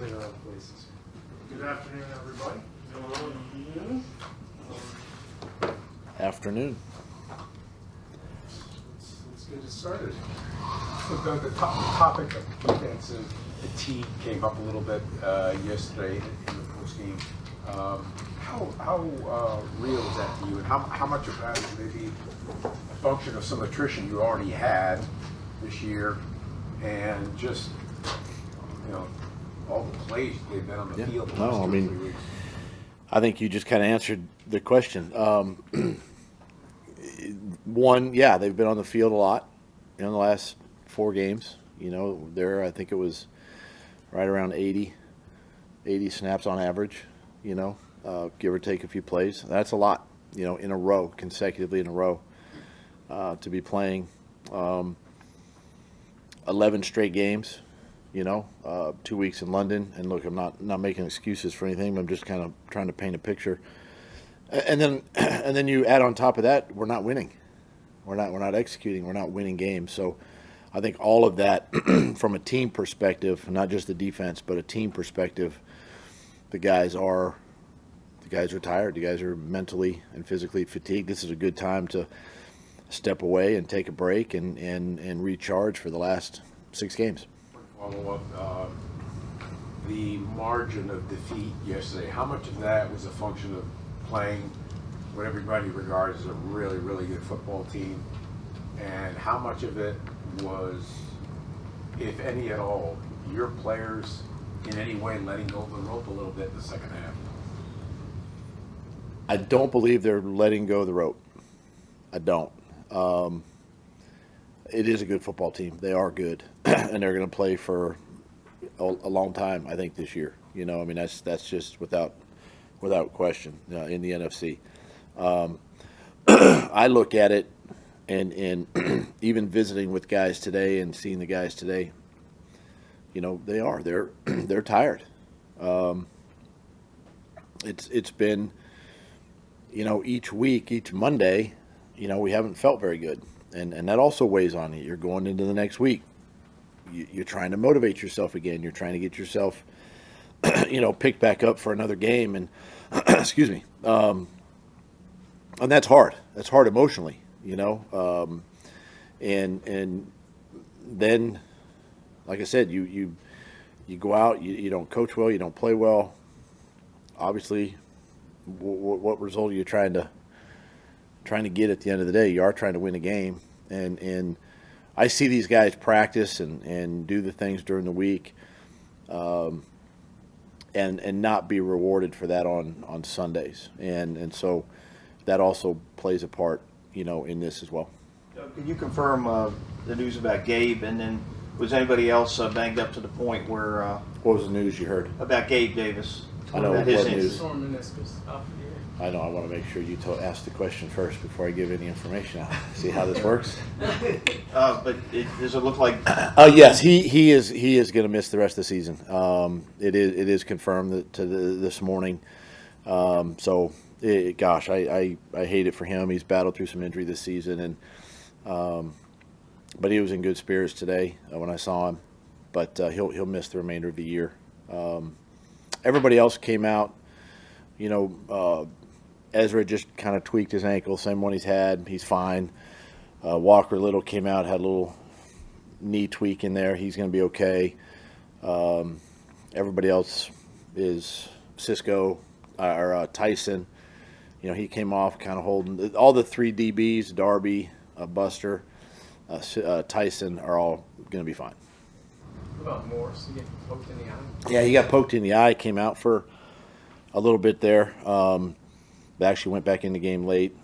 clear our places. Good afternoon, everybody. Afternoon. Let's get it started. So the topic of defensive fatigue came up a little bit yesterday in the postgame. How real is that to you, and how much of that is maybe a function of some attrition you already had this year, and just all the plays they've been on the field the last 2 or 3 weeks? I think you just kind of answered the question. One, yeah, they've been on the field a lot in the last 4 games. I think it was right around 80 snaps on average, give or take a few plays. That's a lot, in a row, consecutively in a row, to be playing 11 straight games, 2 weeks in London. And look, I'm not making excuses for anything. I'm just kind of trying to paint a picture. And then you add on top of that, we're not winning. We're not executing. We're not winning games. So I think all of that from a team perspective, not just the defense, but a team perspective, the guys are tired. The guys are mentally and physically fatigued. This is a good time to step away and take a break and recharge for the last 6 games. Follow up, the margin of defeat yesterday, how much of that was a function of playing what everybody regards as a really, really good football team, and how much of it was, if any at all, your players in any way letting go of the rope a little bit in the second half? I don't believe they're letting go of the rope. I don't. It is a good football team. They are good, and they're going to play for a long time, I think, this year. That's just without question in the NFC. I look at it, and even visiting with guys today and seeing the guys today, they're tired. It's been, each week, each Monday, we haven't felt very good, and that also weighs on you. You're going into the next week. You're trying to motivate yourself again. You're trying to get yourself, picked back up for another game, and excuse me. And that's hard. That's hard emotionally, and then, like I said, you go out, you don't coach well, you don't play well. Obviously, what result are you trying to get at the end of the day? You are trying to win a game, and I see these guys practice and do the things during the week, and not be rewarded for that on Sundays, and so that also plays a part, in this as well. Can you confirm the news about Gabe, and then was anybody else banged up to the point where? What was the news you heard? About Gabe Davis. I know what news. Meniscus. I know. I want to make sure you ask the question first before I give any information out. See how this works? But does it look like? Yes, he is going to miss the rest of the season. It is confirmed this morning. So, gosh, I hate it for him. He's battled through some injury this season, and but he was in good spirits today when I saw him. But he'll miss the remainder of the year. Everybody else came out. Ezra just kind of tweaked his ankle, same one he's had. He's fine. Walker Little came out, had a little knee tweak in there. He's going to be okay. Everybody else is Cisco or Tyson. He came off kind of holding. All the 3 DBs, Darby, Buster, Tyson, are all going to be fine. What about Morris? He get poked in the eye? Yeah, he got poked in the eye. Came out for a little bit there. They actually went back in the game late,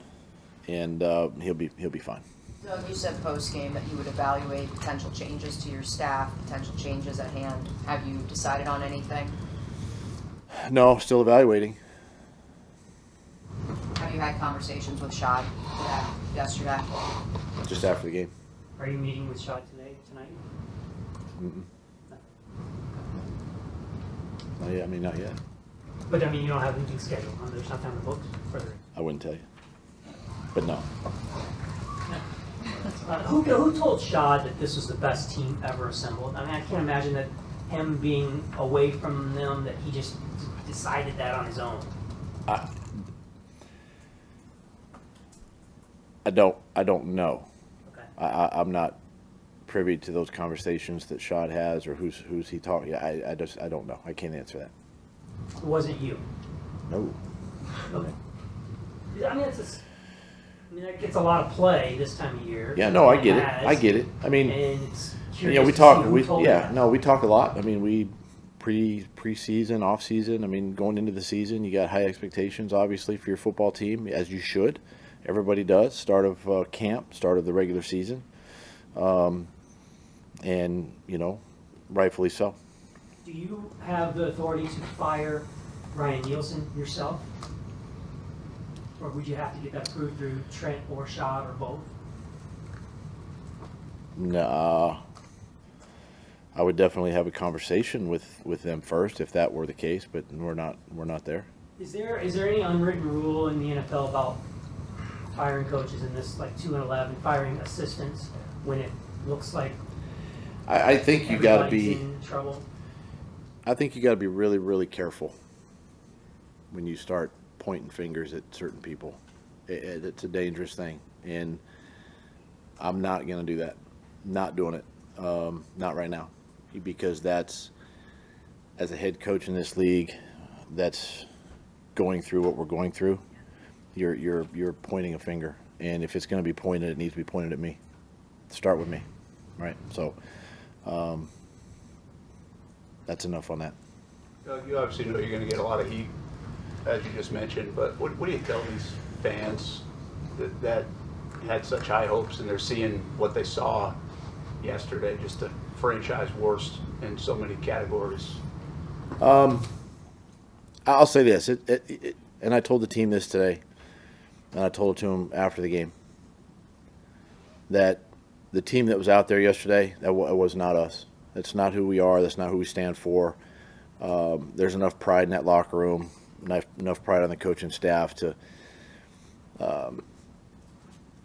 and he'll be fine. Doug, you said post-game that you would evaluate potential changes to your staff, potential changes at hand. Have you decided on anything? No, still evaluating. Have you had conversations with Shad yesterday? Just after the game. Are you meeting with Shad tonight? Mm-mm. Not yet. But you don't have anything scheduled, huh? There's nothing on the books further. I wouldn't tell you. But no. Who told Shad that this was the best team ever assembled? I can't imagine that him being away from them that he just decided that on his own? I don't know. Okay. I'm not privy to those conversations that Shad has or who's he talking. I don't know. I can't answer that. It wasn't you. No. Okay. I mean, that gets a lot of play this time of year. Yeah, no, I It get it. has, I get it. I mean, and it's we curious talk. to see We who told you that. we talk a lot. I mean, we preseason, off season. I mean, going into the season, you got high expectations, obviously, for your football team, as you should. Everybody does. Start of camp, start of the regular season, and rightfully so. Do you have the authority to fire Ryan Nielsen yourself? Or would you have to get that approved through Trent or Shad or both? Nah, I would definitely have a conversation with them first if that were the case, but we're not there. Is there any unwritten rule in the NFL about firing coaches in this, like 2-11, firing assistants when it looks like I think you got to everybody's be. in trouble? I think you got to be really, really careful when you start pointing fingers at certain people. It's a dangerous thing, and I'm not going to do that. Not doing it. Not right now, because that's, as a head coach in this league, that's going through what we're going through. You're pointing a finger, and if it's going to be pointed, it needs to be pointed at me. Start with me, right? So that's enough on that. Doug, you obviously know you're going to get a lot of heat, as you just mentioned, but what do you tell these fans that had such high hopes and they're seeing what they saw yesterday, just a franchise worst in so many categories? I'll say this, and I told the team this today, and I told it to them after the game, that the team that was out there yesterday, that was not us. That's not who we are. That's not who we stand for. There's enough pride in that locker room, enough pride on the coaching staff to,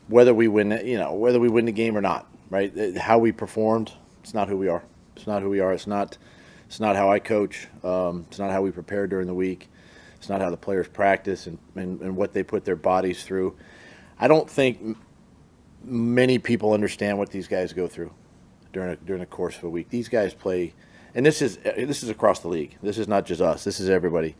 whether we win the game or not, right? How we performed, it's not who we are. It's not who we are. It's not how I coach. It's not how we prepare during the week. It's not how the players practice and what they put their bodies through. I don't think many people understand what these guys go through during the course of a week. These guys play, and this is across the league. This is not just us. This is everybody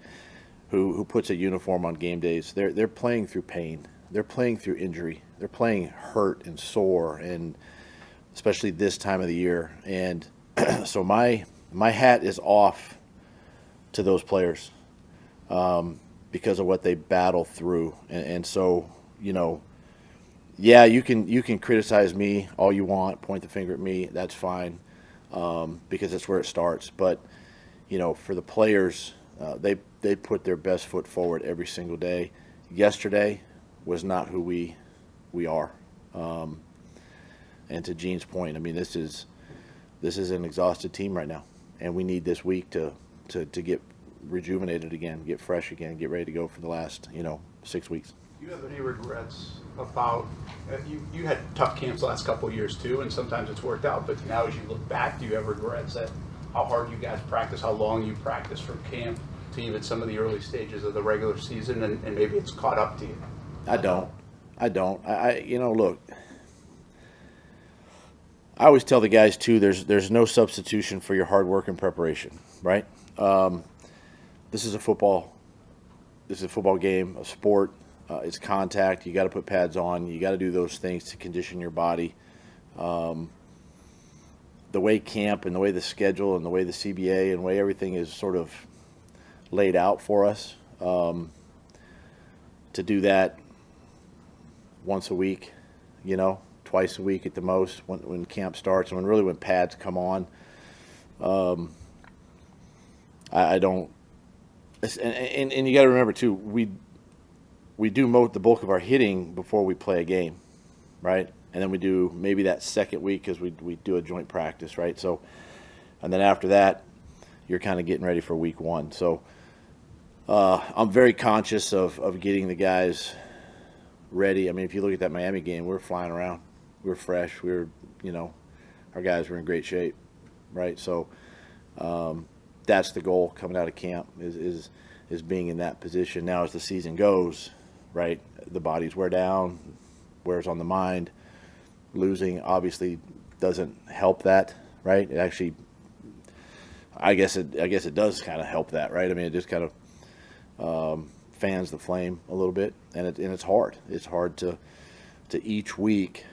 who puts a uniform on game days. They're playing through pain. They're playing through injury. They're playing hurt and sore, and especially this time of the year. And so my hat is off to those players because of what they battle through. And so, yeah, you can criticize me all you want, point the finger at me. That's fine, because that's where it starts. But for the players, they put their best foot forward every single day. Yesterday was not who we are. And to Gene's point, I mean, this is an exhausted team right now, and we need this week to get rejuvenated again, get fresh again, get ready to go for the last 6 weeks. Do you have any regrets about you had tough camps the last couple of years too, and sometimes it's worked out, but now as you look back, do you have regrets at how hard you guys practice, how long you practice from camp to even some of the early stages of the regular season, and maybe it's caught up to you? I don't. Look, I always tell the guys too, there's no substitution for your hard work and preparation, right? This is a football game, a sport. It's contact. You got to put pads on. You got to do those things to condition your body. The way camp and the way the schedule and the way the CBA and the way everything is sort of laid out for us, to do that once a week, twice a week at the most when camp starts and when pads come on. I don't. And you got to remember too, we do the bulk of our hitting before we play a game, right? And then we do maybe that second week because we do a joint practice, right? So, and then after that, you're kind of getting ready for week one. So I'm very conscious of getting the guys ready. I mean, if you look at that Miami game, we were flying around. We were fresh. We were, our guys were in great shape, right? So That's the goal coming out of camp is being in that position. Now as the season goes, right, the bodies wear down, wears on the mind. Losing obviously doesn't help that, right? It actually, I guess it does kind of help that, right? I mean, it just kind of fans the flame a little bit, and it's hard. It's hard to each week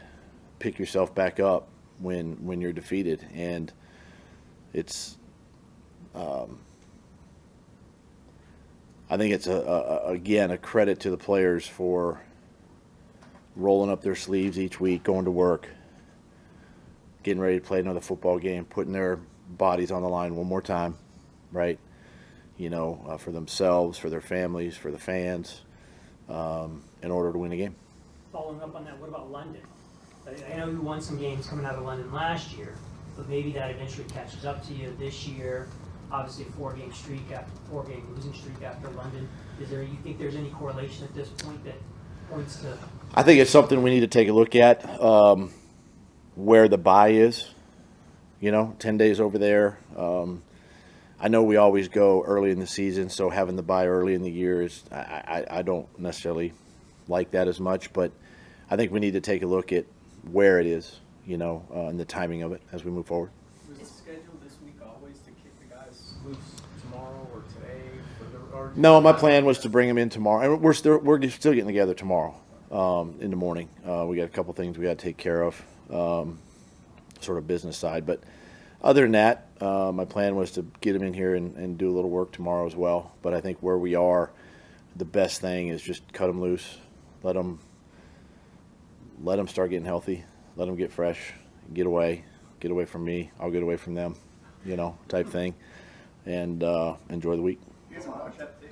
pick yourself back up when you're defeated, and it's. I think it's again a credit to the players for rolling up their sleeves each week, going to work, getting ready to play another football game, putting their bodies on the line one more time, right? You know, for themselves, for their families, for the fans, in order to win a game. Following up on that, what about London? I know you won some games coming out of London last year, but maybe that eventually catches up to you this year. Obviously, a four-game losing streak after London. You think there's any correlation at this point that points to? I think it's something we need to take a look at, where the bye is. 10 days over there. I know we always go early in the season, so having the bye early in the year is I don't necessarily like that as much, but I think we need to take a look at where it is, and the timing of it as we move forward. Was the schedule this week always to kick the guys loose tomorrow or today? No, my plan was to bring them in tomorrow, and we're still getting together tomorrow in the morning. We got a couple things we got to take care of, sort of business side. But other than that, my plan was to get them in here and do a little work tomorrow as well. But I think where we are, the best thing is just cut them loose, let them start getting healthy, let them get fresh, get away from me, I'll get away from them, type thing, and enjoy the week. You guys watch that tape?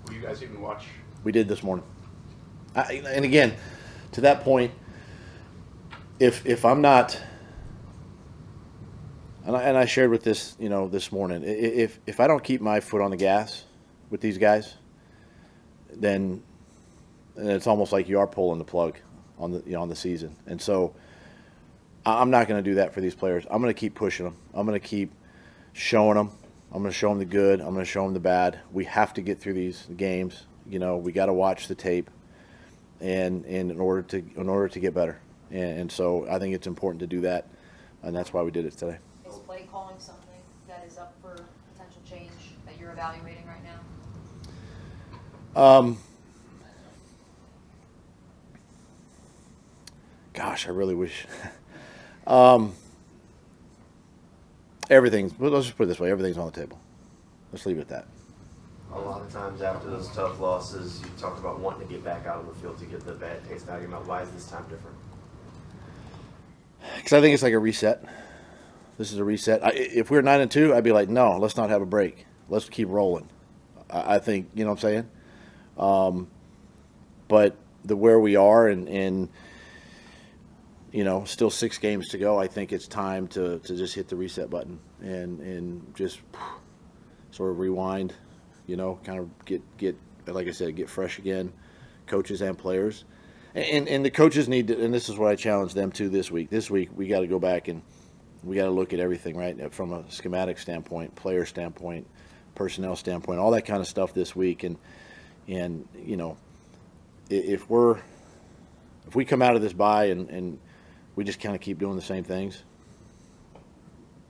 Will you guys even watch? We did this morning. And again, to that point, if I'm not, and I shared with this, this morning, if I don't keep my foot on the gas with these guys, then it's almost like you are pulling the plug on the season. And so I'm not going to do that for these players. I'm going to keep pushing them. I'm going to keep showing them. I'm going to show them the good. I'm going to show them the bad. We have to get through these games. We got to watch the tape, and in order to get better. And so I think it's important to do that, and that's why we did it today. Is play calling something that is up for potential change that you're evaluating right now? Gosh, I really wish. Let's just put it this way, everything's on the table. Let's leave it at that. A lot of times after those tough losses, you talk about wanting to get back out on the field to get the bad taste out of your mouth. Why is this time different? Because I think it's like a reset. This is a reset. If we were 9-2, I'd be like, no, let's not have a break. Let's keep rolling. I think, you know what I'm saying? But where we are and still 6 games to go, I think it's time to just hit the reset button and just sort of rewind, kind of get like I said, get fresh again, coaches and players. And the coaches need to, and this is what I challenge them to this week. This week we got to go back and we got to look at everything, right, from a schematic standpoint, player standpoint, personnel standpoint, all that kind of stuff this week. And if we come out of this bye and we just kind of keep doing the same things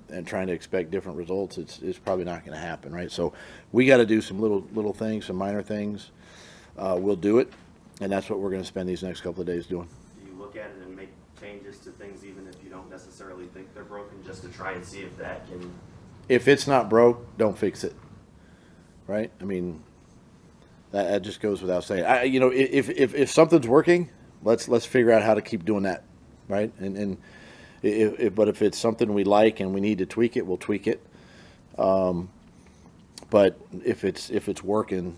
and trying to expect different results, it's probably not going to happen, right? So we got to do some little things, some minor things. We'll do it, and that's what we're going to spend these next couple of days doing. Do you look at it and make changes to things even if you don't necessarily think they're broken, just to try and see if that can... If it's not broke, don't fix it, right? I mean, that just goes without saying. If something's working, let's figure out how to keep doing that, right? But if it's something we like and we need to tweak it, we'll tweak it. But if it's working,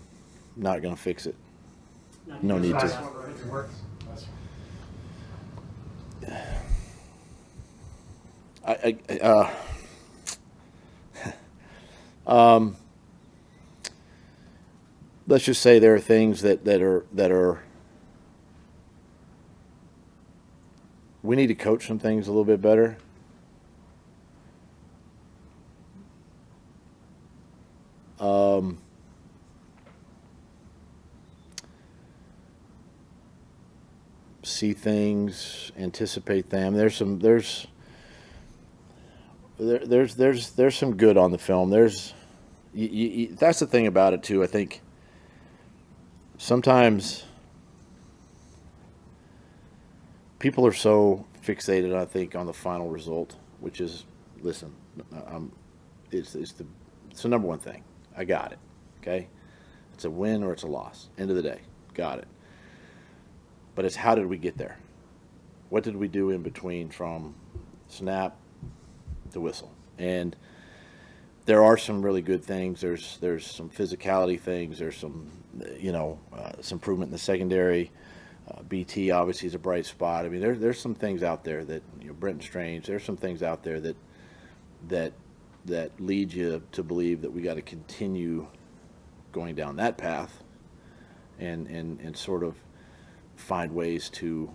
not going to fix it. No need to. Let's just say there are things that are. We need to coach some things a little bit better. see things, anticipate them. There's some good on the film. That's the thing about it too. I think sometimes people are so fixated, I think, on the final result, which is, listen, it's the number one thing. I got it. Okay, it's a win or it's a loss. End of the day, got it. But it's how did we get there? What did we do in between from snap to whistle? And there are some really good things. There's some physicality things. There's some, some improvement in the secondary. BT obviously is a bright spot. I mean, there's some things out there that, Brenton Strange, there's some things out there that lead you to believe that we got to continue going down that path and sort of find ways to,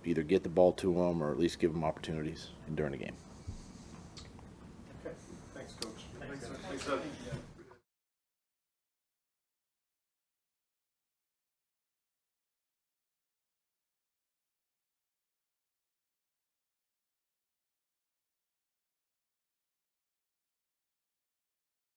either get the ball to them or at least give them opportunities during the game.